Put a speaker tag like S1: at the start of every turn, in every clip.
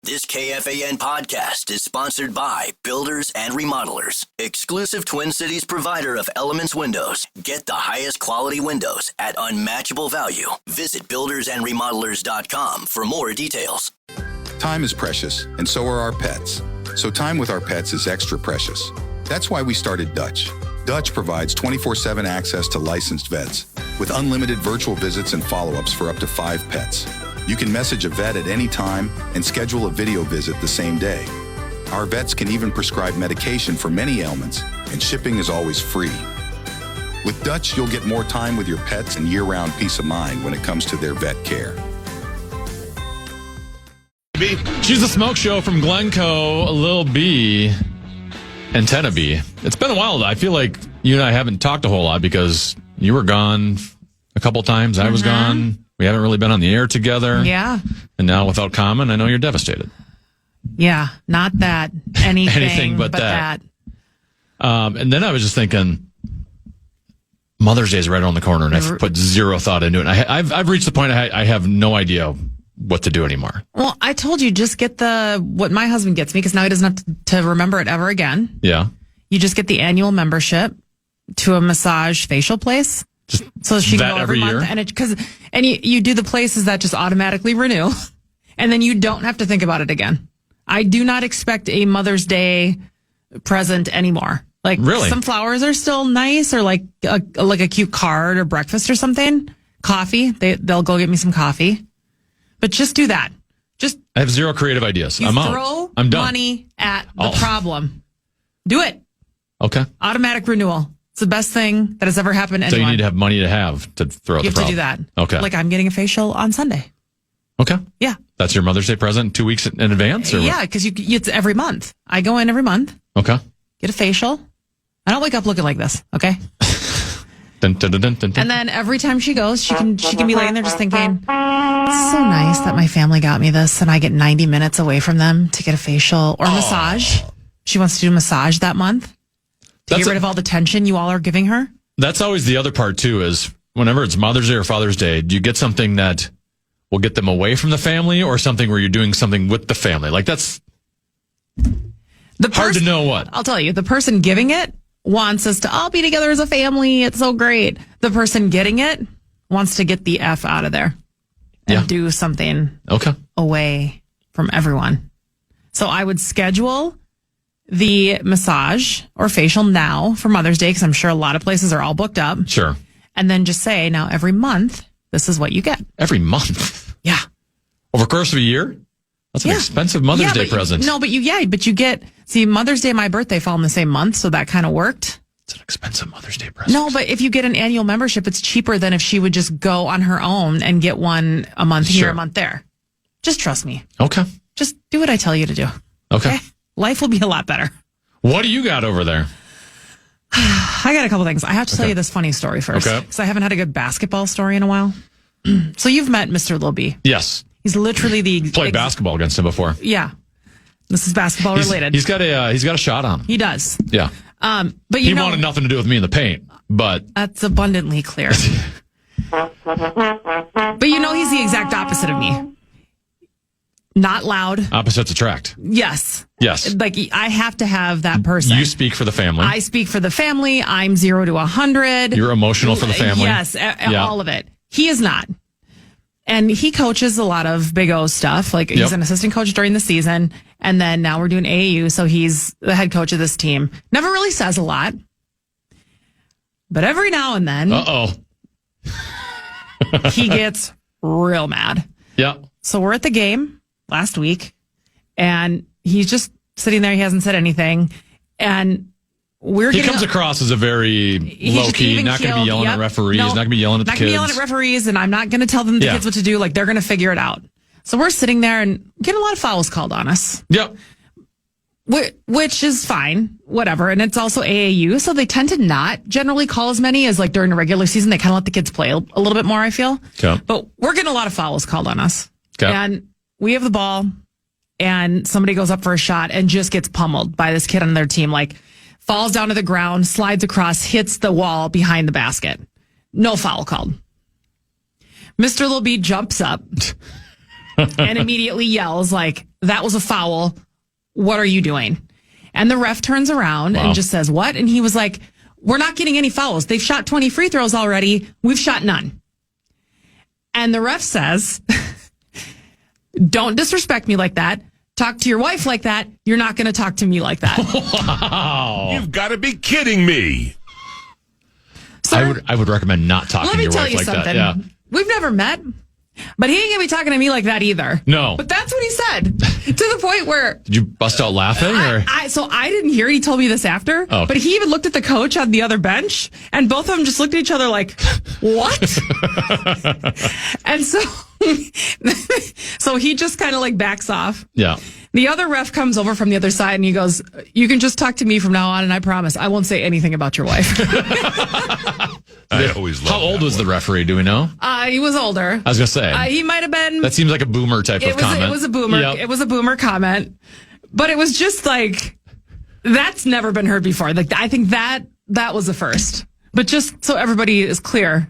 S1: This KFAN podcast is sponsored by Builders and Remodelers, exclusive Twin Cities provider of Elements Windows. Get the highest quality windows at unmatchable value. Visit buildersandremodelers.com for more details.
S2: Time is precious, and so are our pets. So time with our pets is extra precious. That's why we started Dutch. Dutch provides 24/7 access to licensed vets with unlimited virtual visits and follow-ups for up to 5 pets. You can message a vet at any time and schedule a video visit the same day. Our vets can even prescribe medication for many ailments, and shipping is always free. With Dutch, you'll get more time with your pets and year-round peace of mind when it comes to their vet care.
S3: She's the smoke show from Glencoe, Lil B, and Tenna B. It's been a while. I feel like you and I haven't talked a whole lot because you were gone a couple times. I was gone. We haven't really been on the air together.
S4: Yeah.
S3: And now without Common, I know you're devastated.
S4: Yeah, not that. Anything
S3: but that. And then I was just thinking, Mother's Day is right around the corner, and I've put zero thought into it. I've reached the point I have no idea what to do anymore.
S4: Well, I told you, just get what my husband gets me, because now he doesn't have to remember it ever again.
S3: Yeah.
S4: You just get the annual membership to a massage facial place.
S3: Just
S4: so she can go
S3: every
S4: month,
S3: year?
S4: And you do the places that just automatically renew, and then you don't have to think about it again. I do not expect a Mother's Day present anymore. Like,
S3: really? Some
S4: flowers are still nice, or like a cute card or breakfast or something. Coffee, they'll go get me some coffee, but just do that.
S3: I have zero creative ideas. I'm out. I'm done.
S4: Money at the problem. Do it.
S3: Okay.
S4: Automatic renewal. It's the best thing that has ever happened to anyone.
S3: So you need to have money to throw at the problem.
S4: You have to do that.
S3: Okay.
S4: Like, I'm getting a facial on Sunday.
S3: Okay.
S4: Yeah.
S3: That's your Mother's Day present 2 weeks in advance? Or
S4: yeah, because it's every month. I go in every month.
S3: Okay.
S4: Get a facial. I don't wake up looking like this, okay?
S3: Dun, dun, dun, dun, dun.
S4: And then every time she goes, she can be laying there just thinking, it's so nice that my family got me this, and I get 90 minutes away from them to get a facial or massage. She wants to do a massage that month. To get rid of all the tension you all are giving her?
S3: That's always the other part, too, is whenever it's Mother's Day or Father's Day, do you get something that will get them away from the family, or something where you're doing something with the family? Like, that's hard to know what.
S4: I'll tell you, the person giving it wants us to all be together as a family. It's so great. The person getting it wants to get the F out of there and do something away from everyone. So I would schedule the massage or facial now for Mother's Day, because I'm sure a lot of places are all booked up.
S3: Sure.
S4: And then just say, now every month, this is what you get.
S3: Every month?
S4: Yeah.
S3: Over the course of a year? That's an expensive Mother's Day present.
S4: But you get, Mother's Day and my birthday fall in the same month, so that kind of worked.
S3: It's an expensive Mother's Day present.
S4: No, but if you get an annual membership, it's cheaper than if she would just go on her own and get one a month here, a month there. Just trust me.
S3: Okay.
S4: Just do what I tell you to do.
S3: Okay.
S4: Life will be a lot better.
S3: What do you got over there?
S4: I got a couple things. I have to tell you this funny story first.
S3: Okay.
S4: Because I haven't had a good basketball story in a while. So you've met Mr. Lil B.
S3: Yes.
S4: He's literally
S3: played basketball against him before.
S4: Yeah. This is basketball related.
S3: He's got a shot on him.
S4: He does.
S3: Yeah.
S4: But
S3: he wanted nothing to do with me in the paint, but
S4: that's abundantly clear. But he's the exact opposite of me. Not loud.
S3: Opposites attract.
S4: Yes.
S3: Yes.
S4: Like, I have to have that person.
S3: You speak for the family.
S4: I speak for the family. I'm 0 to 100.
S3: You're emotional for the family.
S4: Yes. All of it. He is not. And he coaches a lot of Big O stuff. Like, he's an assistant coach during the season. And then now we're doing AAU. So he's the head coach of this team. Never really says a lot. But every now and then. He gets real mad.
S3: Yeah.
S4: So we're at the game last week, and he's just sitting there. He hasn't said anything, and he comes across as a very low key, not going to be yelling at referees, not going to be yelling at the kids. Not going to be yelling at referees, and I'm not going to tell them the kids what to do. Like, they're going to figure it out. So we're sitting there and getting a lot of fouls called on us.
S3: Yep.
S4: Which is fine, whatever. And it's also AAU, so they tend to not generally call as many as like during the regular season. They kind of let the kids play a little bit more, I feel.
S3: Okay.
S4: But we're getting a lot of fouls called on us.
S3: Okay.
S4: And we have the ball, and somebody goes up for a shot and just gets pummeled by this kid on their team. Like, falls down to the ground, slides across, hits the wall behind the basket. No foul called. Mr. Lil B jumps up and immediately yells like, "That was a foul. What are you doing?" And the ref turns around and just says, "What?" And he was like, "We're not getting any fouls. They've shot 20 free throws already. We've shot none." And the ref says, "Don't disrespect me like that. Talk to your wife like that. You're not going to talk to me like that."
S3: Wow.
S5: You've got to be kidding me.
S4: Sir,
S3: I would recommend not talking to your wife like
S4: Let me tell you something.
S3: that. Yeah.
S4: We've never met, but he ain't going to be talking to me like that either.
S3: No.
S4: But that's what he said, to the point where...
S3: Did you bust out laughing? Or?
S4: So I didn't hear it. He told me this after.
S3: Oh.
S4: But he even looked at the coach on the other bench, and both of them just looked at each other like, "What?" And so he just kind of like backs off.
S3: Yeah.
S4: The other ref comes over from the other side and he goes, "You can just talk to me from now on, and I promise I won't say anything about your wife."
S5: I always love
S3: How old was the referee? Do we know?
S4: He was older.
S3: I was going to say.
S4: He might have been.
S3: That seems like a boomer type of comment.
S4: It was a boomer.
S3: Yep.
S4: It was a boomer comment. But it was just like, that's never been heard before. Like, I think that was the first. But just so everybody is clear,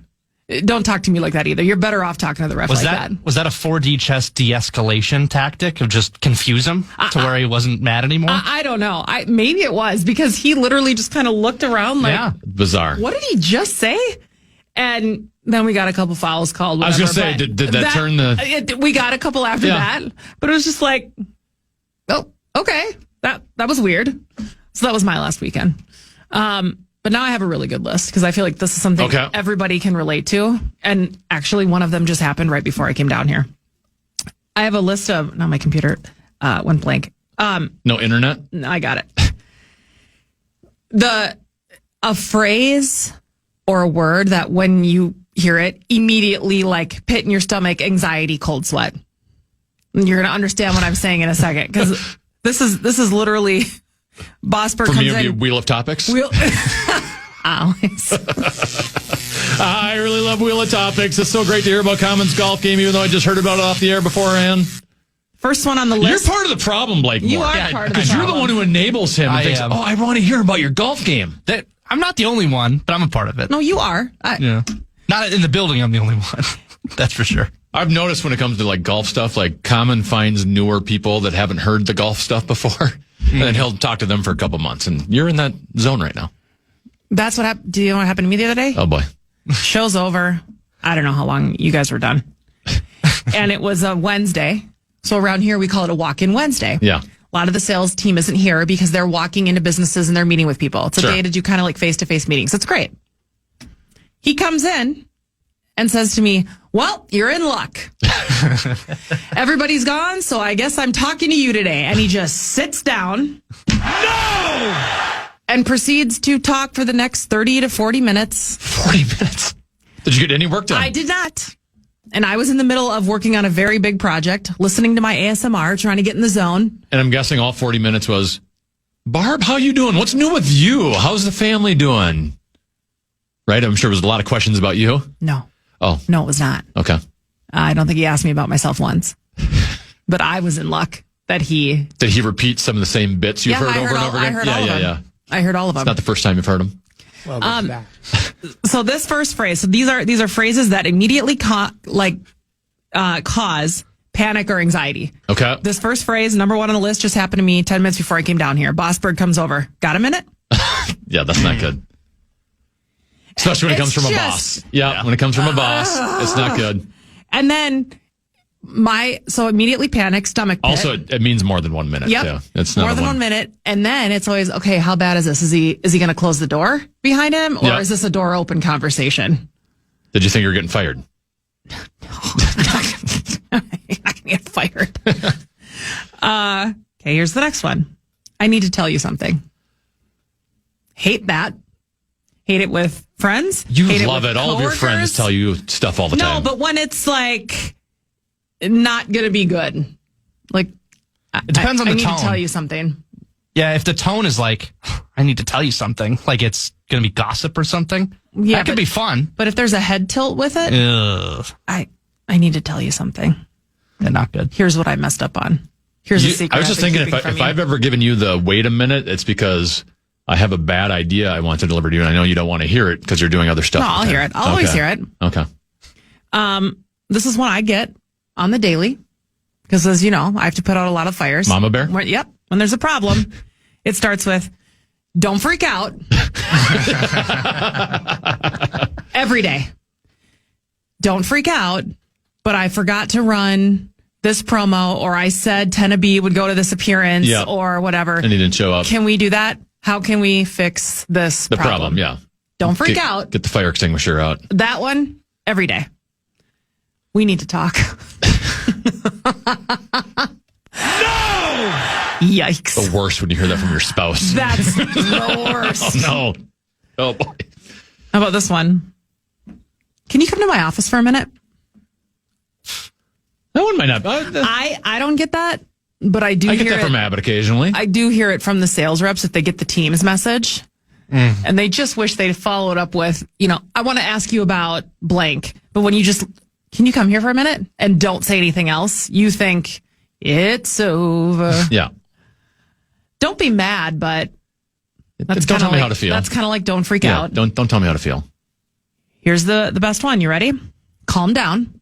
S4: don't talk to me like that either. You're better off talking to the ref like that.
S6: Was that a 4D chess de-escalation tactic of just confuse him to where he wasn't mad anymore?
S4: I don't know. Maybe it was, because he literally just kind of looked around like,
S3: Bizarre.
S4: What did he just say? And then we got a couple fouls called. Whatever,
S3: I was going to say, did that turn the...
S4: we got a couple after that, but it was just like, oh, okay. That was weird. So that was my last weekend. But now I have a really good list, because I feel like this is something everybody can relate to. And actually, one of them just happened right before I came down here. I have a list of... Now my computer went blank.
S3: No internet?
S4: No, I got it. A phrase or a word that when you hear it, immediately like pit in your stomach, anxiety, cold sweat. And you're going to understand what I'm saying in a second, because this is literally... Bossberg
S3: For
S4: comes
S3: me, it would be
S4: in.
S3: Wheel of Topics.
S4: Alex.
S3: I really love Wheel of Topics. It's so great to hear about Common's golf game, even though I just heard about it off the air beforehand.
S4: First one on the list.
S3: You're part of the problem, Blake.
S4: You
S3: Moore.
S4: are part of the problem.
S3: Because you're the one who enables him and thinks, I want to hear about your golf game.
S6: I'm not the only one, but I'm a part of it.
S4: No, you are.
S6: Yeah. Not in the building, I'm the only one. That's for sure.
S3: I've noticed when it comes to like golf stuff, like Common finds newer people that haven't heard the golf stuff before. And then he'll talk to them for a couple months. And you're in that zone right now.
S4: That's what happened. Do you know what happened to me the other day?
S3: Oh, boy.
S4: Show's over. I don't know how long you guys were done. And it was a Wednesday. So around here, we call it a walk-in Wednesday.
S3: Yeah.
S4: A lot of the sales team isn't here because they're walking into businesses and they're meeting with people. It's a day to do kind of like face-to-face meetings. It's great. He comes in and says to me, "Well, you're in luck. Everybody's gone, so I guess I'm talking to you today." And he just sits down. No! And proceeds to talk for the next 30 to 40 minutes.
S3: 40 minutes? Did you get any work done?
S4: I did not. And I was in the middle of working on a very big project, listening to my ASMR, trying to get in the zone.
S3: And I'm guessing all 40 minutes was, "Barb, how you doing? What's new with you? How's the family doing?" Right? I'm sure there was a lot of questions about you.
S4: No.
S3: Oh.
S4: No, it was not.
S3: Okay.
S4: I don't think he asked me about myself once. But I was in luck that he...
S3: Did he repeat some of the same bits you've heard over and over again?
S4: I heard all of them. I heard all of them.
S3: It's not the first time you've heard them.
S7: Well,
S4: so this first phrase, so these are phrases that immediately cause panic or anxiety.
S3: Okay.
S4: This first phrase, number one on the list, just happened to me 10 minutes before I came down here. Bossberg comes over. Got a minute?
S3: Yeah, that's not good. Especially when it comes from a boss. Yeah, when it comes from a boss, it's not good.
S4: And then so immediately panic, stomach pit.
S3: Also, it means more than 1 minute.
S4: Yep.
S3: Yeah, it's not
S4: more than 1 minute. And then it's always, okay, how bad is this? Is he going to close the door behind him? Or is this a door open conversation?
S3: Did you think you were getting fired?
S4: No. I can get fired. Okay, here's the next one. I need to tell you something. Hate that. Hate it with friends.
S3: You
S4: hate
S3: love it. All of your friends tell you stuff all the time.
S4: No, but when it's like not going to be good. Like,
S6: it depends on the tone.
S4: I need to tell you something.
S6: Yeah, if the tone is like, I need to tell you something, like it's going to be gossip or something, that could be fun.
S4: But if there's a head tilt with it, I need to tell you something.
S6: Yeah, not good.
S4: Here's what I messed up on. Here's a secret.
S3: I was just thinking if I've ever given you the wait a minute, it's because I have a bad idea I want to deliver to you, and I know you don't want to hear it because you're doing other stuff.
S4: No, I'll hear it. I'll always hear it.
S3: Okay.
S4: This is one I get on the daily. Because as you know, I have to put out a lot of fires.
S3: Mama bear?
S4: Yep. When there's a problem, it starts with, don't freak out. Every day. Don't freak out, but I forgot to run this promo, or I said Tennaby would go to this appearance, or whatever.
S3: And he didn't show up.
S4: Can we do that? How can we fix this problem?
S3: Yeah.
S4: Don't freak out.
S3: Get the fire extinguisher out.
S4: That one, every day. We need to talk.
S5: No!
S4: Yikes.
S3: The worst when you hear that from your spouse.
S4: That's the worst.
S3: Oh, no. Oh, boy.
S4: How about this one? Can you come to my office for a minute?
S3: That one might not.
S4: I don't get that, but I do
S3: I
S4: hear
S3: get that
S4: it
S3: from Abbott occasionally.
S4: I do hear it from the sales reps if they get the Teams message. And they just wish they'd follow it up with, I want to ask you about blank. But when you just, can you come here for a minute and don't say anything else? You think it's over.
S3: Yeah.
S4: Don't be mad, but
S3: don't tell me how to feel.
S4: That's kind of like don't freak out.
S3: Don't tell me how to feel.
S4: Here's the best one. You ready? Calm down.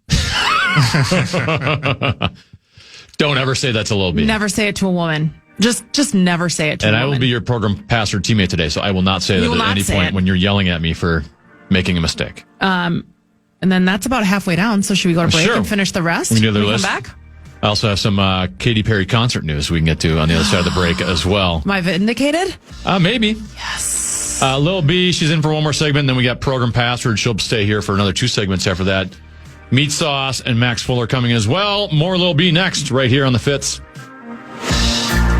S3: Don't ever say that to Lil B.
S4: Never say it to a woman. Just never say it to a woman.
S3: And I will be your program password teammate today, so I will not say that at any point when you're yelling at me for making a mistake.
S4: And then that's about halfway down, so should we go to break and finish the rest?
S3: We can do the
S4: When we
S3: list.
S4: come back?
S3: I also have some Katy Perry concert news we can get to on the other side of the break as well.
S4: Am I vindicated?
S3: Maybe.
S4: Yes.
S3: Lil B, she's in for one more segment, then we got program password. She'll stay here for another 2 segments after that. Meat Sauce and Max Fuller coming in as well. More Lil B next, right here on The Fitz.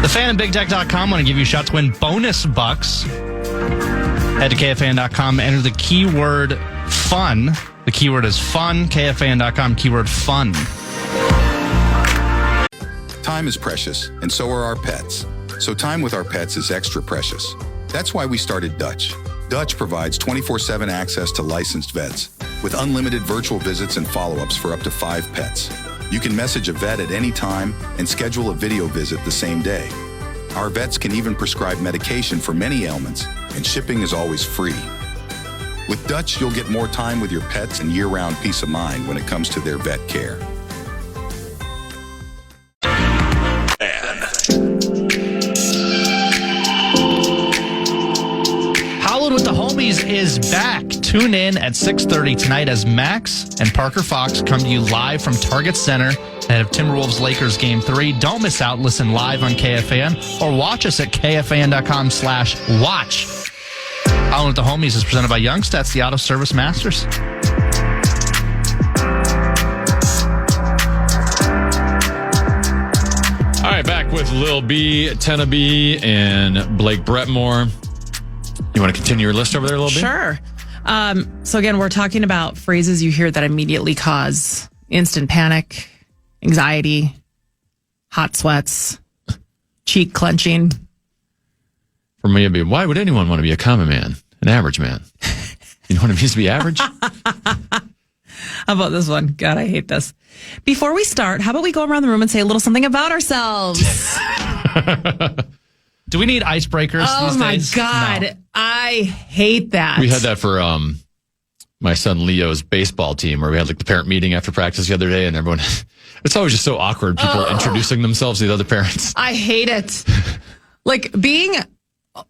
S6: The Fan and BigTech.com want to give you a shot to win bonus bucks. Head to KFAN.com, enter the keyword fun. The keyword is fun. KFAN.com, keyword fun.
S2: Time is precious, and so are our pets. So time with our pets is extra precious. That's why we started Dutch. Dutch provides 24/7 access to licensed vets with unlimited virtual visits and follow-ups for up to 5 pets. You can message a vet at any time and schedule a video visit the same day. Our vets can even prescribe medication for many ailments, and shipping is always free. With Dutch, you'll get more time with your pets and year-round peace of mind when it comes to their vet care.
S6: Howlin' with the Homies is back. Tune in at 6:30 tonight as Maxx and Parker Fox come to you live from Target Center ahead of Timberwolves Lakers Game 3. Don't miss out. Listen live on KFAN or watch us at KFAN.com/watch. Howlin' with the Homies is presented by Youngstats, the auto service masters.
S3: All right, back with Lil B, Tennaby, and Blake Bretmore. You want to continue your list over there a little bit?
S4: Sure. So again, we're talking about phrases you hear that immediately cause instant panic, anxiety, hot sweats, cheek clenching.
S3: For me, it'd be, why would anyone want to be a common man, an average man? You know what it means to be average?
S4: How about this one? God, I hate this. Before we start, how about we go around the room and say a little something about ourselves?
S6: Do we need icebreakers these days?
S4: Oh, my God. No. I hate that.
S3: We had that for my son Leo's baseball team, where we had like the parent meeting after practice the other day, and everyone, it's always just so awkward. People introducing themselves to the other parents.
S4: I hate it. Like being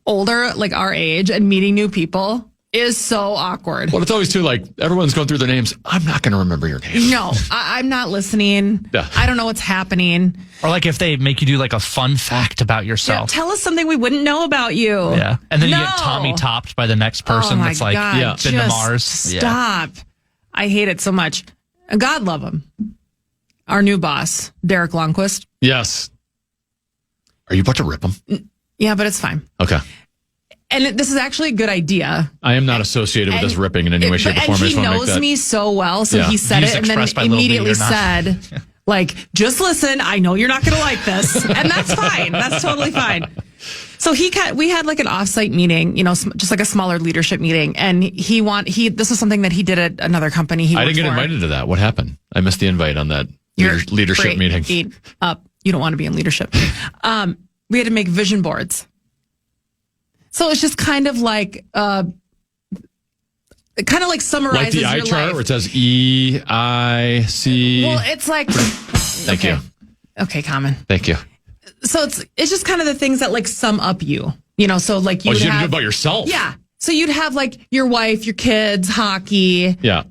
S4: older, like our age, and meeting new people is so awkward.
S3: Well, it's always too like everyone's going through their names. I'm not going to remember your name.
S4: No, I'm not listening.
S3: Yeah.
S4: I don't know what's happening.
S6: Or like if they make you do like a fun fact about yourself.
S4: Yeah, tell us something we wouldn't know about you.
S6: Yeah. And then you get Tommy topped by the next person that's like,
S4: God,
S6: been to Mars.
S4: Stop. Yeah. I hate it so much. God love him. Our new boss, Derek Longquist.
S3: Yes. Are you about to rip him?
S4: Yeah, but it's fine.
S3: Okay.
S4: And this is actually a good idea.
S3: I am not associated with this ripping in any way, shape, or form.
S4: And he knows me so well, so he said it and then immediately said, like, just listen, I know you're not going to like this. And that's fine. That's totally fine. So we had like an offsite meeting, just like a smaller leadership meeting. And this was something that he did at another company.
S3: I didn't get invited to that. What happened? I missed the invite on that leadership meeting.
S4: Eat up. You don't want to be in leadership. We had to make vision boards. So it's just kind of like summarizes
S3: like the eye
S4: your
S3: chart
S4: life.
S3: where it says EIC.
S4: Well, it's like
S3: Thank you.
S4: Okay, common.
S3: Thank you.
S4: So it's just kind of the things that like sum up you. So like you
S3: you
S4: would
S3: didn't do
S4: have,
S3: it about yourself.
S4: Yeah. So you'd have like your wife, your kids, hockey,
S3: Yeah.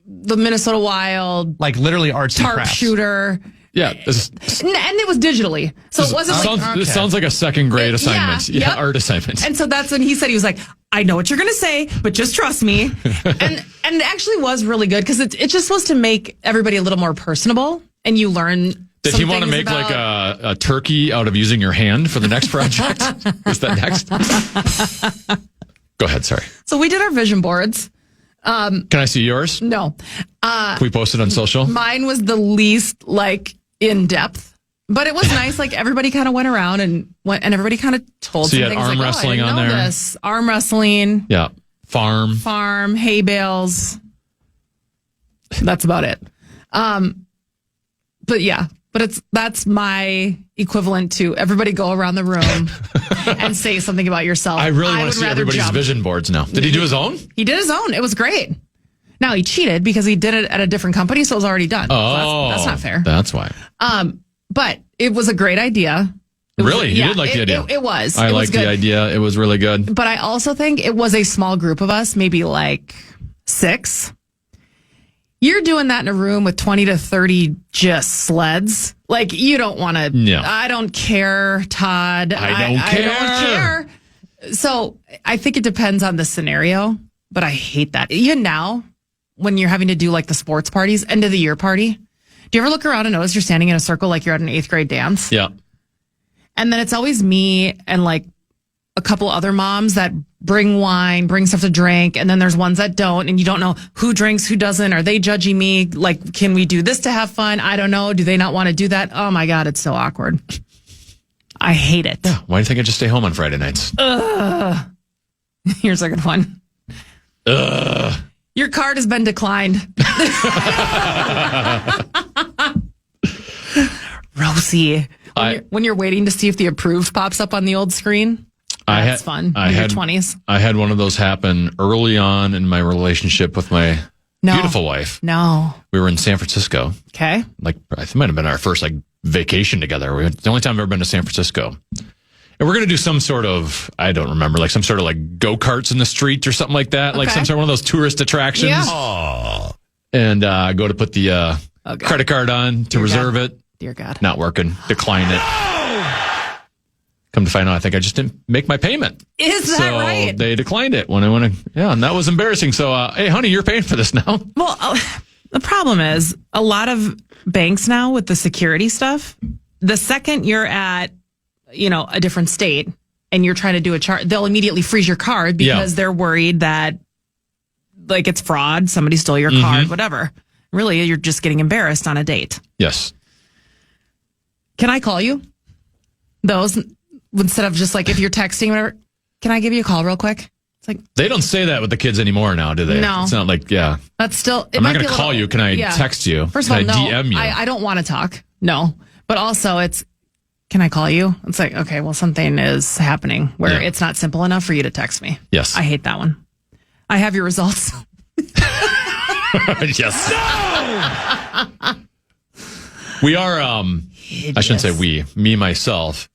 S4: the Minnesota Wild,
S6: Like literally arts and
S4: tarp
S6: crafts.
S4: shooter.
S3: Yeah.
S4: And it was digitally. So it wasn't
S3: This sounds like a second grade assignment.
S4: Yeah, yep.
S3: Art assignment.
S4: And so that's when he said, he was like, I know what you're going to say, but just trust me. and it actually was really good because it's just supposed to make everybody a little more personable and you learn.
S3: Did he want to make like a turkey out of using your hand for the next project? Is that next? Go ahead. Sorry.
S4: So we did our vision boards.
S3: Can I see yours?
S4: No.
S3: Can we post it on social?
S4: Mine was the least like in depth, but it was nice. Like everybody kind of went around and everybody kind of told
S3: So you
S4: some
S3: had
S4: things
S3: arm
S4: like,
S3: wrestling
S4: I didn't
S3: on
S4: know
S3: there?
S4: this. Arm wrestling,
S3: Yeah.
S4: farm, hay bales. That's about it. But yeah, that's my equivalent to everybody go around the room and say something about yourself.
S3: I really want
S4: would
S3: to see
S4: rather
S3: everybody's
S4: jump.
S3: vision boards now. Did he do his own?
S4: He did his own. It was great. Now he cheated because he did it at a different company, so it was already done.
S3: Oh,
S4: So that's not fair.
S3: That's why.
S4: But it was a great idea.
S3: Really? You did like the idea?
S4: It was.
S3: I
S4: It was
S3: liked the
S4: good.
S3: idea. It was really good.
S4: But I also think it was a small group of us, maybe like 6. You're doing that in a room with 20 to 30 just sleds. Like, you don't want to.
S3: No.
S4: I don't care, Todd.
S3: I don't care.
S4: I don't care. So I think it depends on the scenario, but I hate that. Even now, when you're having to do like the sports parties, end of the year party, do you ever look around and notice you're standing in a circle like you're at an 8th grade dance?
S3: Yeah.
S4: And then it's always me and like a couple other moms that bring wine, bring stuff to drink. And then there's ones that don't. And you don't know who drinks, who doesn't. Are they judging me? Like, can we do this to have fun? I don't know. Do they not want to do that? Oh my God, it's so awkward. I hate it.
S3: Yeah. Why do you think I just stay home on Friday nights?
S4: Here's a good one. Your card has been declined. Rosie. When you're waiting to see if the approved pops up on the old screen, that's fun. In your 20s.
S3: I had one of those happen early on in my relationship with my beautiful wife.
S4: No.
S3: We were in San Francisco.
S4: Okay.
S3: Like, I think it might have been our first like vacation together. The only time I've ever been to San Francisco. And we're going to do some sort of, I don't remember, like some sort of like go-karts in the street or something like that. Like some sort of one of those tourist attractions.
S4: Yeah.
S3: And go to put the credit card on to reserve it.
S4: Dear God.
S3: Not working. Decline it. Come to find out, I think I just didn't make my payment.
S4: Is that right?
S3: So they declined it when I went to, and that was embarrassing. So, hey, honey, you're paying for this now.
S4: Well, the problem is a lot of banks now with the security stuff, the second you're at, a different state and you're trying to do a charge, they'll immediately freeze your card because they're worried that like it's fraud, somebody stole your card, whatever. Really, you're just getting embarrassed on a date.
S3: Yes.
S4: Can I call you? Those, instead of just like if you're texting, whatever, can I give you a call real quick? It's like,
S3: they don't say that with the kids anymore now, do they?
S4: No.
S3: It's not like,
S4: that's still,
S3: I'm not going to call you. Can I text you?
S4: First of all,
S3: can I
S4: no,
S3: DM you?
S4: I don't want to talk. No. But also it's, can I call you? It's like, okay, well, something is happening where it's not simple enough for you to text me.
S3: Yes.
S4: I hate that one. I have your results.
S3: Yes. No! We are, I shouldn't say we, me, myself.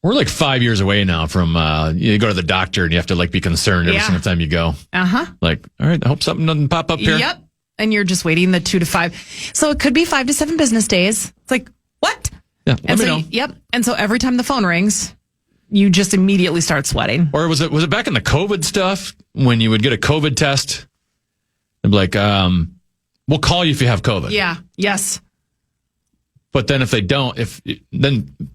S3: We're like 5 years away now from, you go to the doctor and you have to like be concerned every single time you go.
S4: Uh-huh.
S3: Like, all right, I hope something doesn't pop up here.
S4: Yep. And you're just waiting the 2 to 5. So it could be 5 to 7 business days. It's like, what?
S3: Yeah, let me
S4: so,
S3: know.
S4: Yep. And so every time the phone rings, you just immediately start sweating.
S3: Or was it back in the COVID stuff when you would get a COVID test? They'd be like, we'll call you if you have COVID.
S4: Yeah. Yes.
S3: But then if they don't,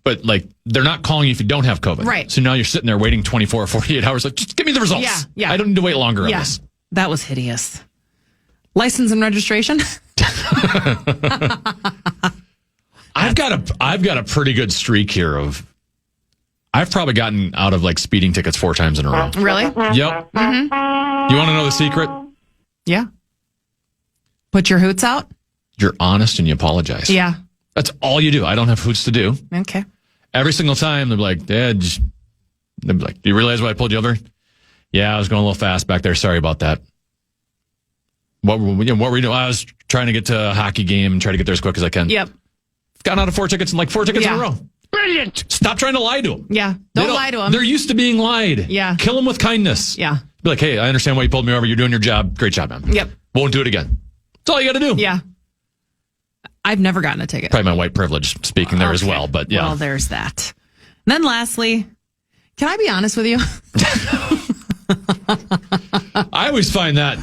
S3: but they're not calling you if you don't have COVID.
S4: Right.
S3: So now you're sitting there waiting 24 or 48 hours. Like, just give me the results.
S4: Yeah. Yeah.
S3: I don't need to wait longer on this.
S4: That was hideous. License and registration.
S3: I've got a pretty good streak here of, I've probably gotten out of like speeding tickets 4 times in a row.
S4: Really?
S3: Yep. You want to know the secret?
S4: Yeah. Put your hoots out.
S3: You're honest and you apologize.
S4: Yeah.
S3: That's all you do. I don't have hoots to do.
S4: Okay.
S3: Every single time they're like, Dad, they're like, do you realize what I pulled you over? Yeah, I was going a little fast back there. Sorry about that. What were you doing? I was trying to get to a hockey game and try to get there as quick as I can.
S4: Yep.
S3: gotten out of 4 tickets in like 4 tickets in a
S4: Yeah.
S3: row. Brilliant. Stop trying to lie to them.
S4: Yeah. Don't lie to them.
S3: They're used to being lied.
S4: Yeah.
S3: Kill them with kindness.
S4: Yeah.
S3: Be like, hey, I understand why you pulled me over. You're doing your job. Great job, man.
S4: Yep.
S3: Won't do it again. That's all you got to do.
S4: Yeah. I've never gotten a ticket.
S3: Probably my white privilege speaking there as well, but yeah.
S4: Well, there's that. And then lastly, can I be honest with you?
S3: I always find that,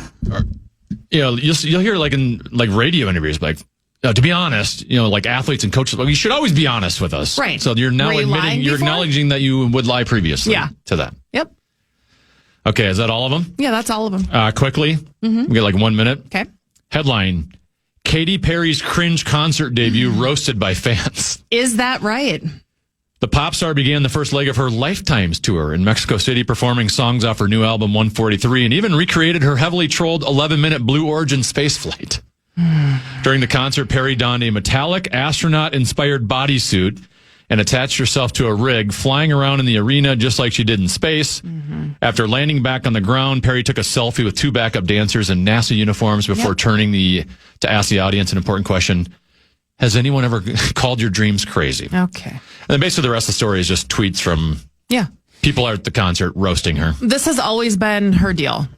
S3: you'll hear like in like radio interviews, like, to be honest, like athletes and coaches, you should always be honest with us.
S4: Right.
S3: So you're now
S4: Were you lying
S3: you're
S4: before?
S3: acknowledging that you would lie previously to that.
S4: Yep.
S3: Okay, is that all of them?
S4: Yeah, that's all of them.
S3: Quickly, we get like 1 minute.
S4: Okay.
S3: Headline, Katy Perry's cringe concert debut roasted by fans.
S4: Is that right?
S3: The pop star began the first leg of her Lifetimes tour in Mexico City, performing songs off her new album 143, and even recreated her heavily trolled 11-minute Blue Origin space flight. During the concert, Perry donned a metallic astronaut-inspired bodysuit and attached herself to a rig, flying around in the arena just like she did in space. After landing back on the ground, Perry took a selfie with 2 backup dancers in NASA uniforms before turning to ask the audience an important question. Has anyone ever called your dreams crazy?
S4: Okay.
S3: And then basically the rest of the story is just tweets from people at the concert roasting her.
S4: This has always been her deal.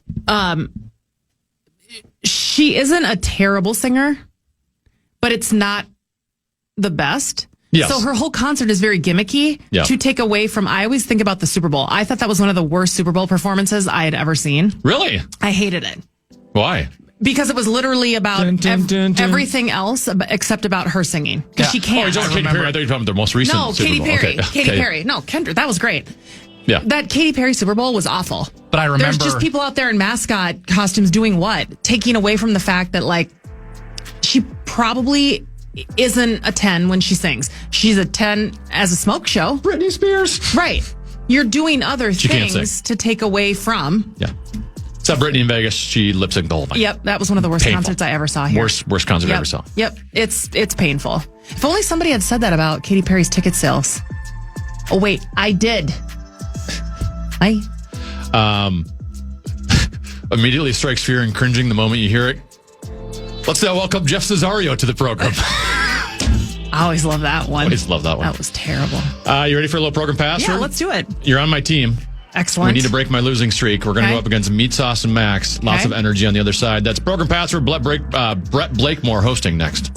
S4: She isn't a terrible singer, but it's not the best.
S3: Yes.
S4: So her whole concert is very gimmicky to take away from, I always think about the Super Bowl. I thought that was one of the worst Super Bowl performances I had ever seen.
S3: Really?
S4: I hated it.
S3: Why?
S4: Because it was literally about
S3: Dun, dun, dun, dun.
S4: everything else except about her singing. Because she
S3: Oh,
S4: can't.
S3: you're talking Katy Perry. I thought you were talking about the most recent
S4: No,
S3: Super
S4: Katy
S3: Bowl.
S4: Perry.
S3: Okay.
S4: Katy Perry. No, Kendra. That was great.
S3: Yeah.
S4: That Katy Perry Super Bowl was awful.
S6: But I remember
S4: There's just people out there in mascot costumes doing what? Taking away from the fact that, like, she probably isn't a 10 when she sings. She's a 10 as a smoke show.
S3: Britney Spears.
S4: Right. You're doing other
S3: can't
S4: things
S3: sing.
S4: to take away from.
S3: Yeah. Except Britney in Vegas, she lip synced the whole thing.
S4: Yep, that was one of the worst
S3: Painful.
S4: concerts I ever saw here.
S3: Worst concert I ever saw.
S4: Yep, it's painful. If only somebody had said that about Katy Perry's ticket sales. Oh wait, I did.
S3: Immediately strikes fear and cringing the moment you hear it. Let's now welcome Jeff Cesario to the program.
S4: I always love that one.
S3: Always love that one.
S4: That was terrible.
S3: You ready for a little program password?
S4: Yeah, let's do it.
S3: You're on my team.
S4: Excellent.
S3: We need to break my losing streak. We're going to go up against Meat Sauce and Maxx. Lots of energy on the other side. That's program password. Brett Blakemore hosting next.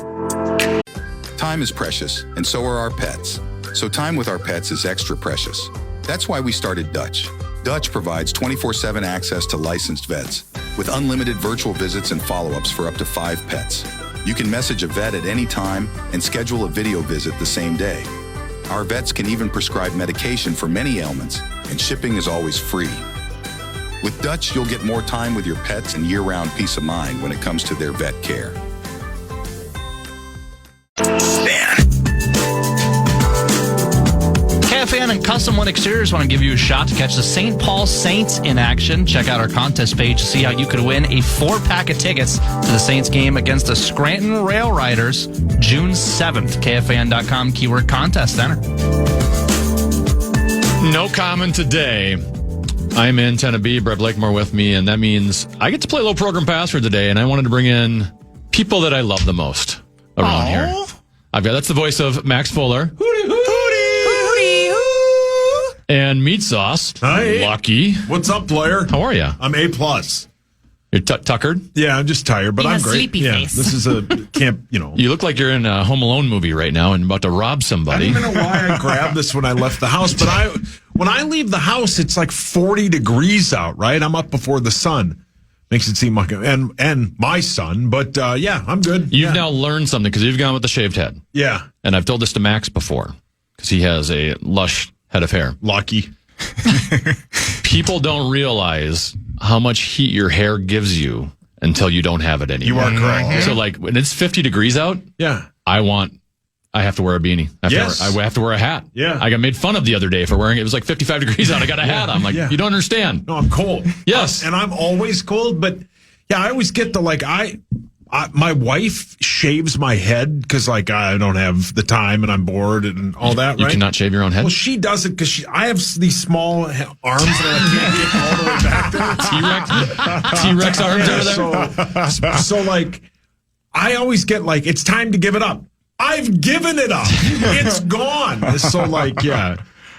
S2: Time is precious, and so are our pets. So time with our pets is extra precious. That's why we started Dutch. Dutch provides 24/7 access to licensed vets with unlimited virtual visits and follow-ups for up to 5 pets. You can message a vet at any time and schedule a video visit the same day. Our vets can even prescribe medication for many ailments, and shipping is always free. With Dutch, you'll get more time with your pets and year-round peace of mind when it comes to their vet care.
S6: KFAN and Custom One Exteriors want to give you a shot to catch the St. Paul Saints in action. Check out our contest page to see how you could win a 4-pack of tickets to the Saints game against the Scranton Rail Riders June 7th. KFAN.com, keyword contest, enter.
S3: No comment today. I'm in Tennessee, Brett Blakemore with me, and that means I get to play a little program password today, and I wanted to bring in people that I love the most around here. That's the voice of Max Fuller.
S5: Hootie, hootie.
S3: And Meat Sauce.
S5: Hi.
S3: Lucky.
S5: What's up, player?
S3: How are you?
S5: I'm A+.
S3: You're tuckered?
S5: Yeah, I'm just tired, but
S4: He
S5: I'm
S4: has
S5: great.
S4: sleepy face.
S5: This is a camp,
S3: You look like you're in a Home Alone movie right now and about to rob
S5: I
S3: somebody.
S5: don't even know why I grabbed this when I left the house, but when I leave the house, it's like 40 degrees out, right? I'm up before the sun. Makes it seem like and my son, but yeah, I'm good.
S3: You've now learned something because you've gone with the shaved head.
S5: Yeah.
S3: And I've told this to Max before because he has a lush head of hair.
S5: Lucky.
S3: People don't realize how much heat your hair gives you until you don't have it anymore.
S5: You are correct.
S3: So like when it's 50 degrees out,
S5: Yeah.
S3: I have to wear a beanie. I have to wear a hat.
S5: Yeah.
S3: I got made fun of the other day for wearing it. It was like 55 degrees out. I got a hat on. I'm like,
S5: Yeah.
S3: you don't understand.
S5: No, I'm cold.
S3: Yes.
S5: And I'm always cold, but yeah, I always get my wife shaves my head because I don't have the time and I'm bored and all that,
S3: You
S5: right?
S3: cannot shave your own head?
S5: Well, she does it because I have these small arms and I can't get all the way back there.
S3: T-Rex arms over there?
S5: So like, I always get like, it's time to give it up. I've given it up. It's gone. So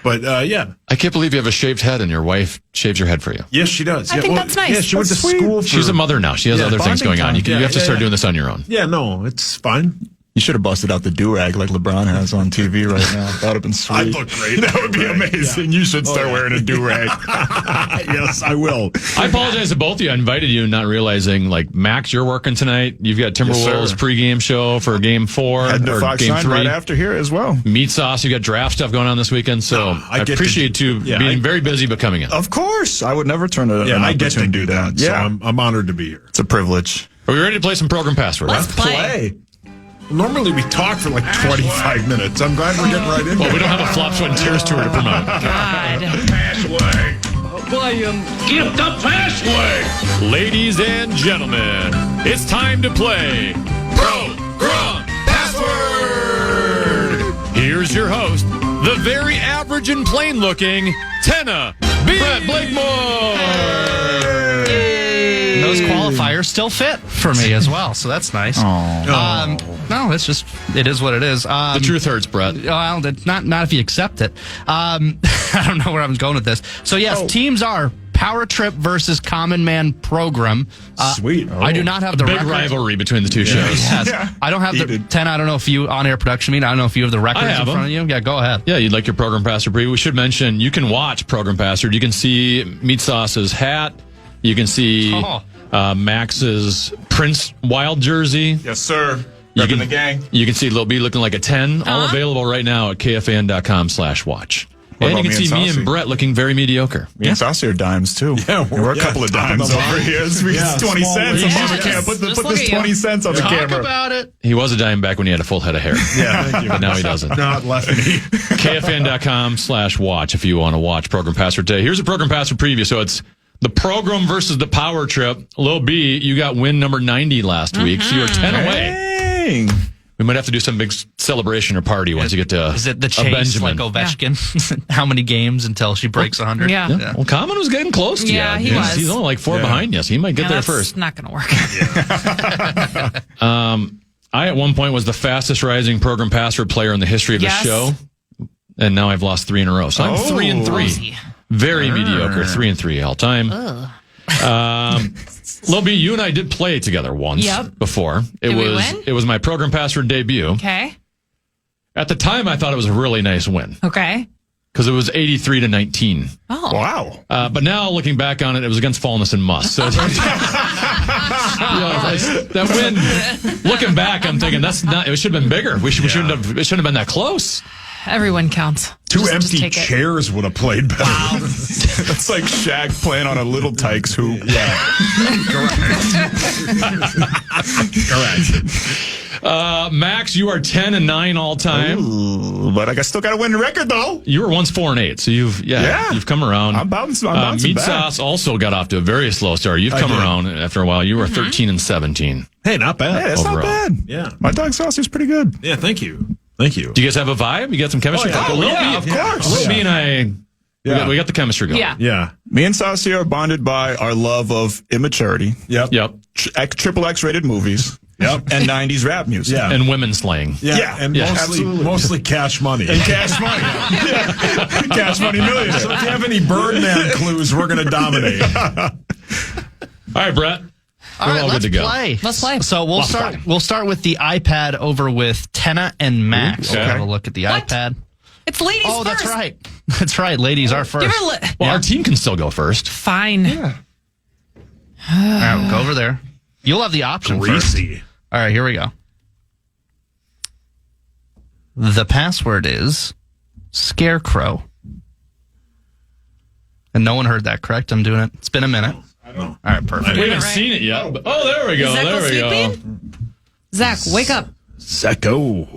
S5: But, yeah.
S3: I can't believe you have a shaved head and your wife shaves your head for you.
S5: Yes, she does.
S4: I think that's nice.
S5: Yeah, she went to school for...
S3: She's a mother now. She has other things going on. You have to start doing this on your own.
S5: Yeah, no, it's fine.
S7: You should have busted out the do-rag like LeBron has on TV right now. That would have been sweet.
S5: I'd look great.
S7: That would be amazing. Yeah. You should start wearing a do-rag.
S5: Yes, I will.
S3: I apologize to both of you. I invited you not realizing, Max, you're working tonight. You've got Timberwolves pregame show for Game 4
S7: Heading to
S3: or
S7: Fox
S3: Game 3.
S7: right after here as well.
S3: Meat Sauce, you got draft stuff going on this weekend, so I appreciate you being very busy but coming in.
S7: Of course. I would never turn it an
S5: I get to
S7: opportunity
S5: do that.
S7: down.
S5: So I'm honored to be here.
S7: It's a privilege.
S3: Are we ready to play some program password?
S4: Let's play.
S5: Normally we talk for 25 minutes. I'm glad we're getting right into it.
S3: Well, we don't have a Flop, Sweat, and Tears tour to promote.
S4: God.
S8: Password. Give the password.
S3: Ladies and gentlemen, it's time to play Program Password. Here's your host, the very average and plain-looking Tenna Brett Blakemore.
S6: Those qualifiers still fit for me as well, so that's nice. No, it is what it is.
S3: The truth hurts, Brett.
S6: Well, not if you accept it. I don't know where I'm going with this. So yes, teams are Power Trip versus Common Man Program.
S5: Sweet.
S6: I do not have the
S3: Big
S6: record.
S3: rivalry between the two shows.
S6: Yes. I don't have the 10. I don't know if you on-air production mean. I don't know if you have the records in front of you. Yeah, go ahead.
S3: Yeah, you'd like your Program Password preview. We should mention you can watch Program Password. You can see Meat Sauce's hat. You can see Max's Prince Wild jersey.
S7: Yes, sir. Repping the gang.
S3: You can see Lil B looking like a 10. All available right now at KFAN.com/watch. And you can see me and Brett looking very mediocre.
S7: Me and Saucy are dimes, too.
S5: Yeah,
S7: we're a couple of dimes over here. It's 20 cents. Put this 20 cents on the camera.
S6: Talk about it.
S3: He was a dime back when he had a full head of hair.
S5: Yeah, thank you.
S3: But now he doesn't.
S5: Not lefty.
S3: KFAN.com/watch if you want to watch Program Password today. Here's a Program Password preview. So it's the program versus the power trip. Lil B, you got win number 90 last week, so you're 10 away. We might have to do some big celebration or party once you get to
S6: Is it the chase like Ovechkin? Yeah. How many games until she breaks 100?
S4: Yeah.
S3: Well, Common was getting close to you.
S4: Yeah, he was.
S3: He's only like 4 behind you, so he might get there first.
S4: Not going to work.
S3: I, at one point, was the fastest rising Program Password player in the history of the show. And now I've lost 3 in a row. So I'm 3-3. Very mediocre. 3-3 all time. Lil B, you and I did play together once before. It was my Program Password debut.
S4: Okay.
S3: At the time, I thought it was a really nice win.
S4: Okay.
S3: Because it was 83-19.
S4: Oh.
S7: Wow.
S3: But now, looking back on it, it was against Fallness and Muss. So that win, looking back, I'm thinking it should have been bigger. It shouldn't have been that close.
S4: Everyone counts.
S5: Two empty chairs would have played better.
S7: Wow. That's like Shaq playing on a Little Tykes hoop.
S5: Yeah. Correct.
S3: Max, you are 10-9 all time.
S7: Ooh, but I still got to win the record, though.
S3: You were once 4-8, so you've come around.
S7: I'm bouncing
S3: Meat
S7: back.
S3: Sauce also got off to a very slow start. You've come around after a while. You were 13-17.
S5: Hey, not bad.
S7: Hey, that's
S3: overall.
S7: not bad.
S5: Yeah.
S7: My dog Saucy's pretty good.
S5: Yeah, thank you. Thank you.
S3: Do you guys have a vibe? You got some chemistry?
S5: Of course.
S3: Lil B and I, we got the chemistry going.
S5: Yeah.
S7: Me and Saucy are bonded by our love of immaturity.
S3: Yep.
S7: Triple X rated movies.
S5: Yep.
S7: And 90s rap music.
S5: Yeah.
S3: And women slaying.
S5: Yeah. And mostly cash money.
S7: And cash money. Cash money millions.
S5: So if you have any Birdman clues, we're going to dominate.
S3: All right, Brett.
S6: All right, let's play.
S4: Let's play.
S6: So we'll start with the iPad over with Tenna and Max.
S3: Okay.
S6: We'll have a look at the iPad.
S4: It's ladies first.
S6: That's right. That's right. Ladies are first.
S3: Our team can still go first.
S4: Fine.
S6: Yeah. All right, we'll go over there. You'll have the option first. All right, here we go. The password is Scarecrow. And no one heard that, correct? I'm doing it. It's been a minute. All right, perfect.
S3: We haven't seen it yet. But, there we go.
S4: Is Zach
S3: there we
S4: sleeping?
S3: go.
S4: Zach, wake up.
S5: Zacko.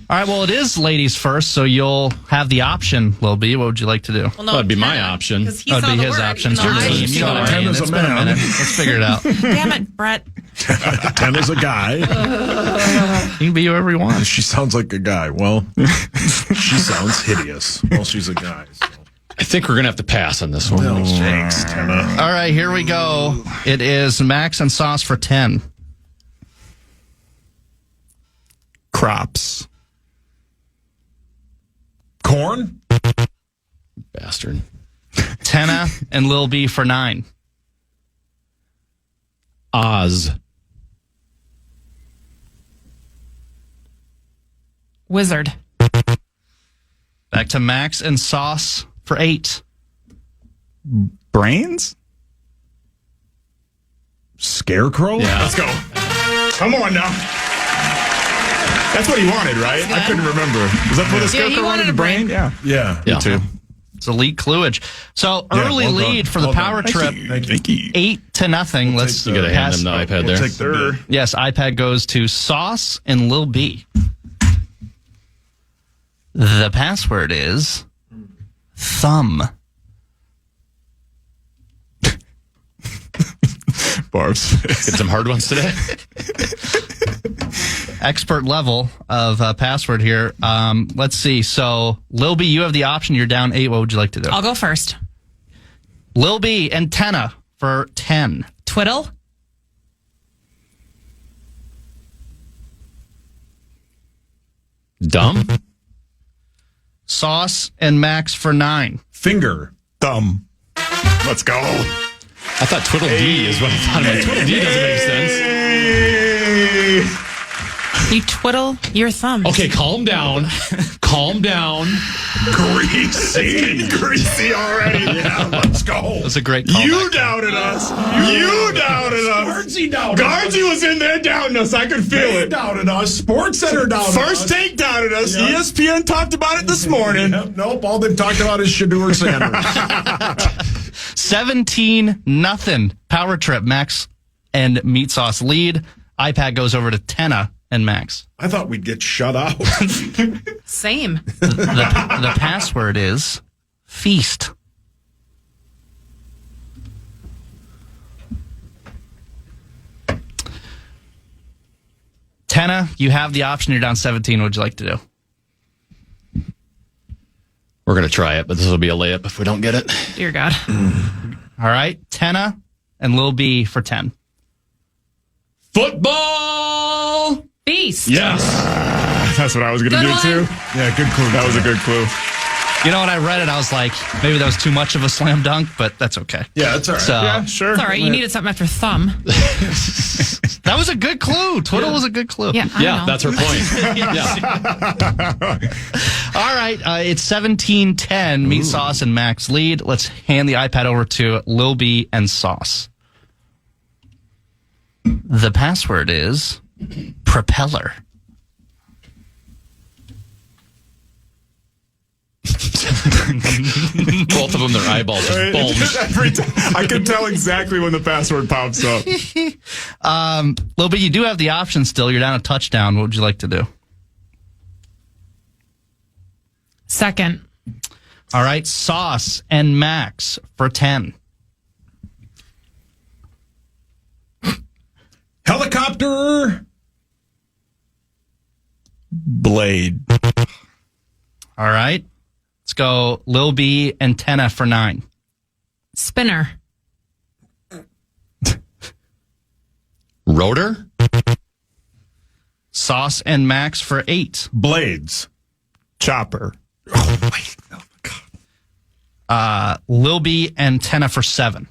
S6: All right, well, it is ladies first, so you'll have the option, Lil B. What would you like to do?
S4: Well, no,
S3: That'd be my option.
S4: That'd
S6: be his option.
S4: It's your
S6: team.
S4: team.
S6: You know what I mean. It's been a minute. Let's figure it out.
S4: Damn it, Brett.
S5: Tenna's a guy.
S6: You can be whoever you want.
S5: She sounds like a guy. Well, she sounds hideous. Well, she's a guy. So.
S3: I think we're going to have to pass on this one.
S5: No, thanks, Tenna.
S6: All right, here we go. It is Max and Sauce for 10.
S7: Crops.
S5: Corn.
S3: Bastard.
S6: Tenna and Lil B for 9.
S3: Oz.
S4: Wizard.
S6: Back to Maxx and Sauce for 8.
S7: Brains?
S5: Scarecrow.
S3: Yeah.
S7: Let's go. Come on now. That's what he wanted, right? I couldn't remember. Was that what the
S4: Yeah, he
S7: scarecrow
S4: wanted a brain.
S7: Yeah.
S5: Yeah.
S3: Yeah.
S7: Too.
S6: It's elite cluage. So early
S5: well done.
S6: lead for the
S5: Well
S6: power
S5: done.
S6: trip.
S5: Thank you.
S6: 8-0. Let's
S3: You got to hand
S6: pass.
S3: them the iPad
S5: We'll
S3: there.
S5: take the
S6: Yes, iPad goes to Sauce and Lil B. The password is thumb.
S7: Barbs.
S3: Get some hard ones today.
S6: Expert level of password here. Let's see. So, Lil B, you have the option. You're down 8. What would you like to do?
S4: I'll go first.
S6: Lil B and Tenna for 10.
S4: Twiddle.
S3: Dumb.
S6: Sauce and Maxx for 9.
S5: finger.
S7: Thumb. Let's go.
S3: I thought Twiddle D is what I thought. Like, Twiddle D doesn't make sense.
S4: You twiddle your thumbs.
S3: Okay, calm down. Calm down.
S5: Greasy.
S7: Greasy already.
S5: Yeah, let's go.
S6: That's a great callback.
S7: You doubted us. You doubted us.
S5: Guardsy doubted
S7: Guardsy was in there doubting us. I could feel
S5: They
S7: it.
S5: doubted us. Sports Center doubted us.
S7: First Take doubted us.
S5: Yeah.
S7: ESPN talked about it this morning.
S5: Yep, nope, all they've talked about is Shedeur Sanders.
S6: 17-0. Power trip. Maxx and Meat Sauce lead. iPad goes over to Tenna and Maxx.
S5: I thought we'd get shut out.
S4: Same.
S6: The password is feast. Tenna, you have the option. You're down 17. What would you like to do?
S3: We're going to try it, but this will be a layup if we don't get it.
S4: Dear God.
S6: All right. Tenna and Lil B for 10.
S3: Football.
S4: Beast.
S3: Yes.
S7: That's what I was going to
S4: Good
S7: do,
S4: one.
S7: too.
S5: Yeah, good clue.
S7: That was a good clue.
S6: You know, when I read it, I was like, maybe that was too much of a slam dunk, but that's okay.
S5: Yeah, that's all right.
S6: So,
S7: Yeah, sure.
S4: It's all right. You needed something after thumb.
S6: that was a good clue. Twiddle was a good clue.
S4: Yeah, I
S3: Yeah,
S4: know.
S3: that's her point. Yeah.
S6: All right, it's 17-10. Meat Sauce and Maxx lead. Let's hand the iPad over to Lil B and Sauce. The password is propeller.
S3: Both of them, their eyeballs just bulged.
S7: Every time, I can tell exactly when the password pops up.
S6: Lil B, you do have the option still. You're down a touchdown. What would you like to do?
S4: Second.
S6: All right, Sauce and Maxx for 10.
S5: Helicopter.
S7: Blade.
S6: All right, let's go Lil B and Tenna for 9.
S4: Spinner.
S3: Rotor.
S6: Sauce and Maxx for 8.
S5: Blades.
S7: Chopper.
S6: Lil B and Tenna for 7.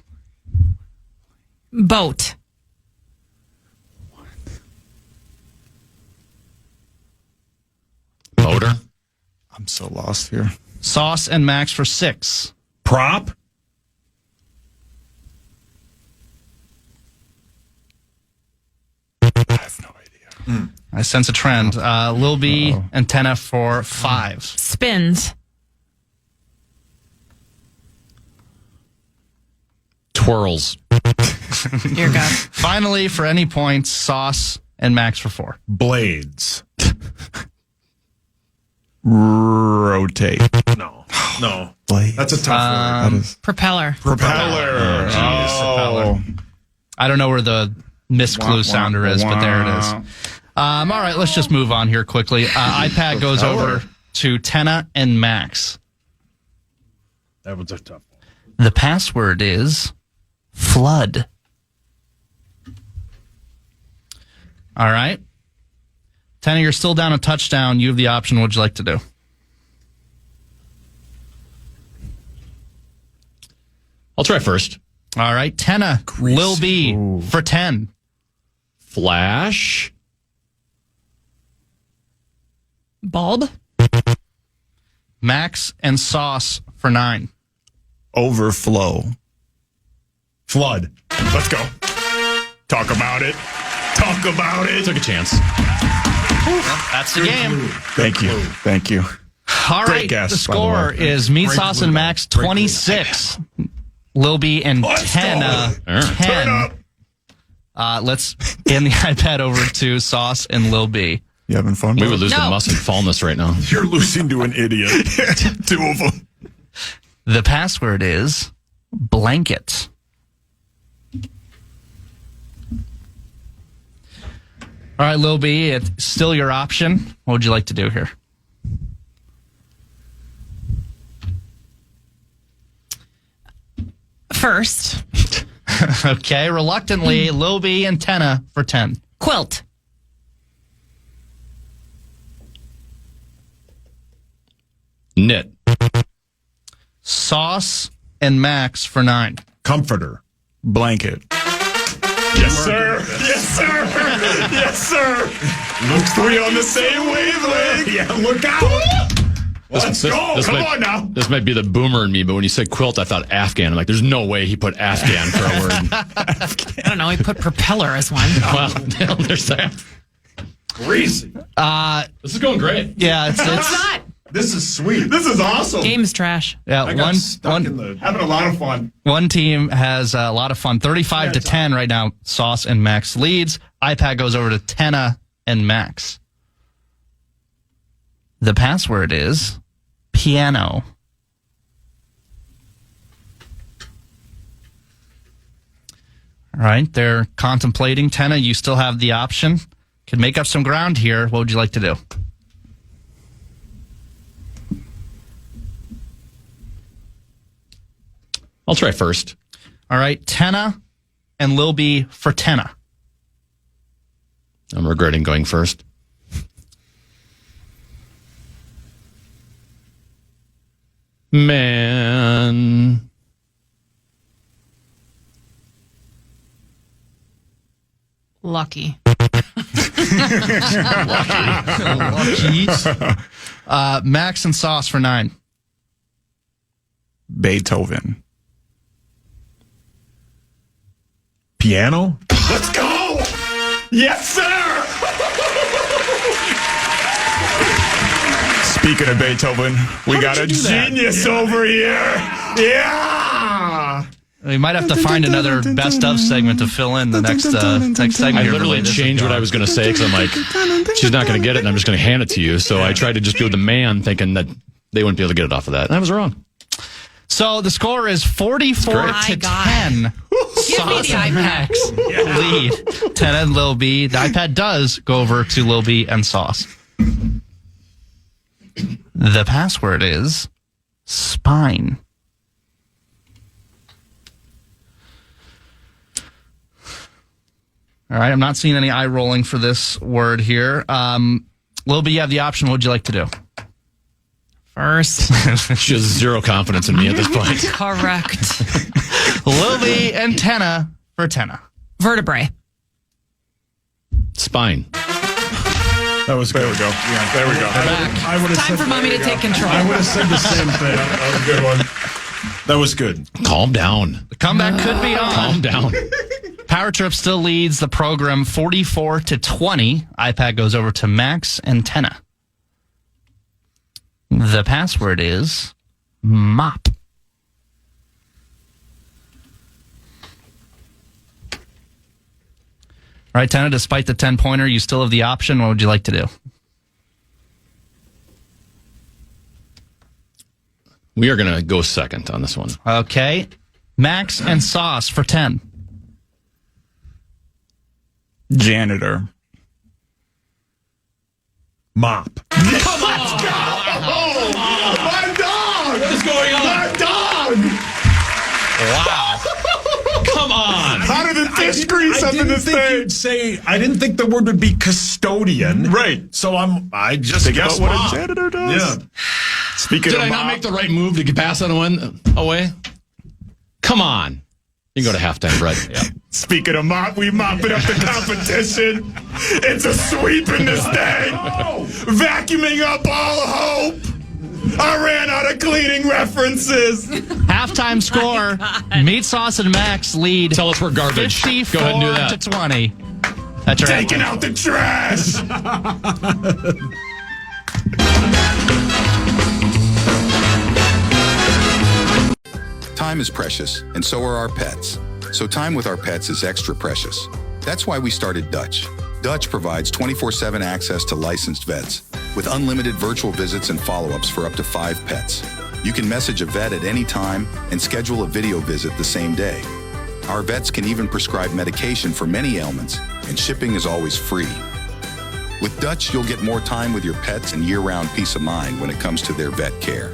S4: Boat.
S3: Motor.
S7: I'm so lost here.
S6: Sauce and Maxx for 6.
S5: Prop.
S7: I have no idea.
S6: I sense a trend. Lil B and Tenna for 5.
S4: Spins.
S3: Twirls.
S4: Dear God.
S6: Finally, for any points, Sauce and Maxx for 4.
S5: Blades.
S7: Rotate.
S5: No. No.
S7: Blade.
S5: That's a tough word.
S4: Propeller.
S7: Propeller.
S6: Propeller. I don't know where the miss clue sounder is, but there it is. All right, let's just move on here quickly. iPad goes over to Tenna and Maxx.
S5: That was a tough one.
S6: The password is flood. All right. Tenna, you're still down a touchdown. You have the option. What'd you like to do?
S3: I'll try first.
S6: All right. Tenna, Lil B for 10.
S3: Flash.
S4: Bulb.
S6: Maxx and Sauce for 9.
S7: Overflow.
S5: Flood.
S7: Let's go. Talk about it. Talk about it.
S3: Took a chance.
S6: That's the game.
S7: Thank you. Thank you.
S6: All
S7: Great
S6: right.
S7: guess,
S6: The
S7: by the
S6: score
S7: way.
S6: is Meat
S5: Great
S6: Sauce
S5: clue,
S6: and
S5: though.
S6: Maxx
S5: Great clue.
S6: 26. Lil B and Tenna 10.
S7: Turn up.
S6: Let's hand the iPad over to Sauce and Lil B.
S7: You having fun?
S3: We would lose the
S4: No.
S3: mustn't fallness right now.
S5: You're losing to an idiot.
S7: 2 of them.
S6: The password is blanket. All right, Lil B, it's still your option. What would you like to do here?
S4: First.
S6: Okay, reluctantly, Lil B and Tenna for 10.
S4: Quilt.
S3: Knit.
S6: Sauce and Maxx for 9.
S5: Comforter.
S7: Blanket. Yes, sir. Yes, sir. Yes, sir.
S5: Looks
S7: We on the same wavelength.
S5: Yeah, look out. Let's go. Come
S3: might,
S5: on now.
S3: This might be the boomer in me, but when you said quilt, I thought Afghan. I'm like, there's no way he put Afghan for a word.
S4: I don't know. He put propeller as one.
S3: Well, there's that.
S5: Crazy.
S3: This is going great.
S6: Yeah, it's
S4: Not.
S5: This is sweet. This is awesome.
S4: Game's trash.
S6: yeah,
S5: I got stuck in the having a lot of fun.
S6: one team has a lot of fun. 35 to 10 right now. Sauce and Maxx leads. iPad goes over to Tenna and Maxx. The password is piano. All right, they're contemplating. Tenna, you still have the option. Could make up some ground here. What would you like to do?
S3: I'll try first.
S6: All right, Tenna and Lil B for Tenna.
S3: I'm regretting going first. Man.
S4: Lucky.
S6: Maxx and Sauce for 9.
S7: Beethoven.
S5: Piano.
S7: Let's go. Yes, sir. Speaking of Beethoven, we got a genius over here. Yeah.
S6: We might have to find another best of segment to fill in the next segment.
S3: I
S6: here.
S3: literally changed what I was going to say because I'm like, she's not going to get it, and I'm just going to hand it to you. So I tried to just go with the man, thinking that they wouldn't be able to get it off of that. And I was wrong.
S6: So the score is 44 to 10.
S4: Give me
S6: Sauce
S4: the
S6: and
S4: iPad.
S6: Maxx lead. 10 and Lil B. The iPad does go over to Lil B and Sauce. The password is spine. All right, I'm not seeing any eye rolling for this word here. Lil B, you have the option. What would you like to do?
S4: First.
S3: She has zero confidence in me at this point.
S4: Correct.
S6: Lil B and Tenna for Tenna.
S4: Vertebrae.
S3: Spine.
S5: That was good.
S7: There we go. Yeah, there we go.
S5: I would have
S4: Time for mommy to take control.
S5: I would have said the same thing. That was a good one. That was good.
S3: Calm down.
S6: The comeback could be on.
S3: Calm down.
S6: Power Trip still leads the program 44 to 20. iPad goes over to Maxx and Tenna. The password is mop. All right, Tenna, despite the 10-pointer, you still have the option. What would you like to do?
S3: We are going to go second on this one.
S6: Okay. Maxx and Sauce for 10.
S7: Janitor.
S5: Mop.
S7: Come on! Let's go! Oh, my dog!
S3: What is going on?
S7: My dog!
S3: Wow. Come on.
S7: How did it dish grease up in this thing.
S5: I didn't think the word would be custodian.
S7: Right.
S5: So I just
S7: Think
S5: guessed
S7: about what
S5: mop.
S7: a janitor does.
S5: Yeah.
S7: Speaking
S3: Did
S7: of
S3: I not
S7: mop,
S3: make the right move to pass that away? Come on. You can go to halftime, Brett. Yeah.
S7: Speaking of mop, we mopping up the competition. It's a sweep in this thing. Vacuuming up all hope. I ran out of cleaning references.
S6: Halftime score. Meat Sauce and Maxx lead.
S3: Tell us we're garbage.
S6: 54
S3: Go ahead and do that.
S6: to 20. That's your
S7: Taking
S6: halftime.
S7: out the trash.
S2: Time is precious, and so are our pets. So time with our pets is extra precious. That's why we started Dutch. Dutch provides 24/7 access to licensed vets with unlimited virtual visits and follow-ups for up to 5 pets. You can message a vet at any time and schedule a video visit the same day. Our vets can even prescribe medication for many ailments, and shipping is always free. With Dutch, you'll get more time with your pets and year-round peace of mind when it comes to their vet care.